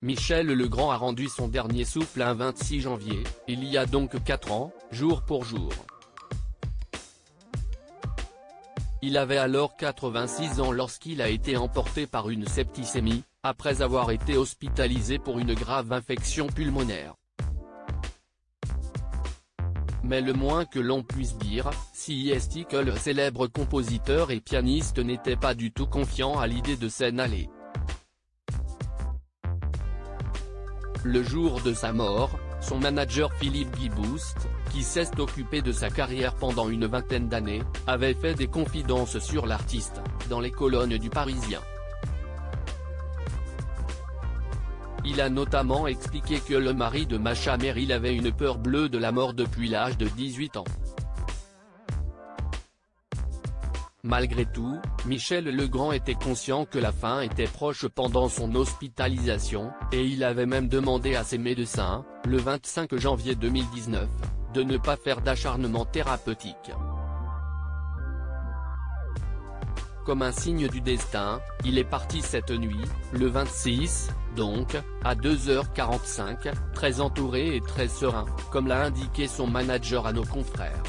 Michel Legrand a rendu son dernier souffle un 26 janvier, il y a donc 4 ans, jour pour jour. Il avait alors 86 ans lorsqu'il a été emporté par une septicémie, après avoir été hospitalisé pour une grave infection pulmonaire. Mais le moins que l'on puisse dire, c'est que le célèbre compositeur et pianiste n'était pas du tout confiant à l'idée de s'en aller. Le jour de sa mort, son manager Philippe Guibouste, qui s'est occupé de sa carrière pendant une vingtaine d'années, avait fait des confidences sur l'artiste, dans les colonnes du Parisien. Il a notamment expliqué que le mari de Macha Merrill avait une peur bleue de la mort depuis l'âge de 18 ans. Malgré tout, Michel Legrand était conscient que la fin était proche pendant son hospitalisation, et il avait même demandé à ses médecins, le 25 janvier 2019, de ne pas faire d'acharnement thérapeutique. Comme un signe du destin, il est parti cette nuit, le 26, donc, à 2h45, très entouré et très serein, comme l'a indiqué son manager à nos confrères.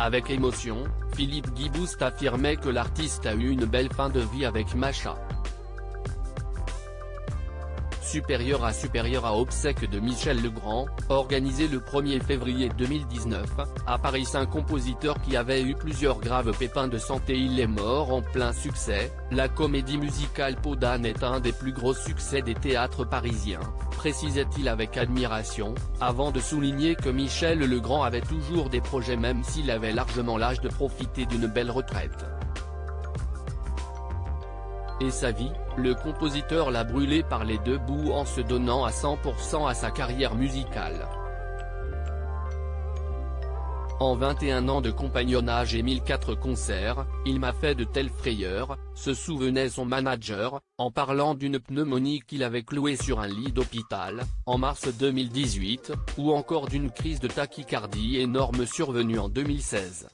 Avec émotion, Philippe Guibouste affirmait que l'artiste a eu une belle fin de vie avec Macha. Supérieur à obsèques de Michel Legrand, organisé le 1er février 2019, à Paris. Un compositeur qui avait eu plusieurs graves pépins de santé. Il est mort en plein succès. La comédie musicale Peau d'âne est un des plus gros succès des théâtres parisiens, précisait-il avec admiration, avant de souligner que Michel Legrand avait toujours des projets même s'il avait largement l'âge de profiter d'une belle retraite. Et sa vie, le compositeur l'a brûlé par les deux bouts en se donnant à 100% à sa carrière musicale. En 21 ans de compagnonnage et 1004 concerts, il m'a fait de telles frayeurs, se souvenait son manager, en parlant d'une pneumonie qu'il avait clouée sur un lit d'hôpital, en mars 2018, ou encore d'une crise de tachycardie énorme survenue en 2016.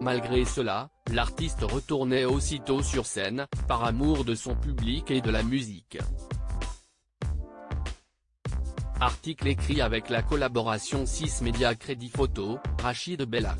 Malgré cela, l'artiste retournait aussitôt sur scène, par amour de son public et de la musique. Article écrit avec la collaboration 6 Média Crédit Photo, Rachid Bellac.